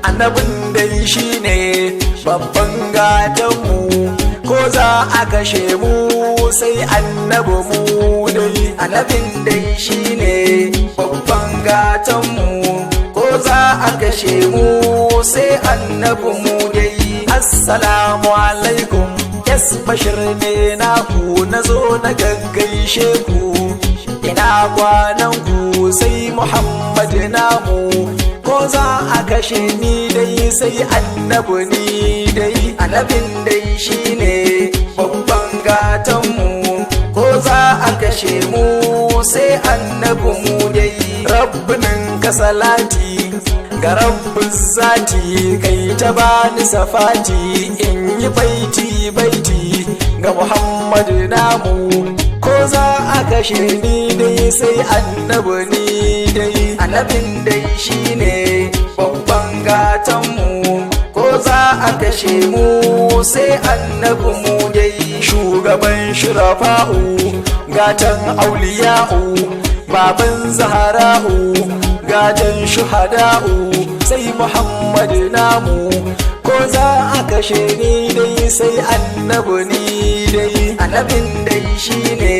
annabin dai shine babban gatanmu, ko za a kashe mu sai annabi mu dai. Annabin dai shine babban gatanmu, ko za a kashe mu sai annabi mu dai. Assalamu alaikum, yes bashir ne naku, nazo na gaggaishe ku, ina kwanan ku sai Muhammad namu, ko za a kashe ni dai sai annabi ni dai. Annabin dai shine babban gatanmu, ko za a kashe mu sai annabi mu dai. Rabbinin ka salati ga rabbin zati, kai ta bani safati in yi baiti baiti ga Muhammad namu, ko za a kashe ni dai sai annabi ni dai. Annabin dai shine babban gatanmu, ko za a kashe mu sai annabi mu dai. Shugaban shurafa'u gatan auliya'u, baban zahara'u gatan shuhada'u sai Muhammad namu, ko za a kashe ni dai sai annabi ni dai. Annabin dai shine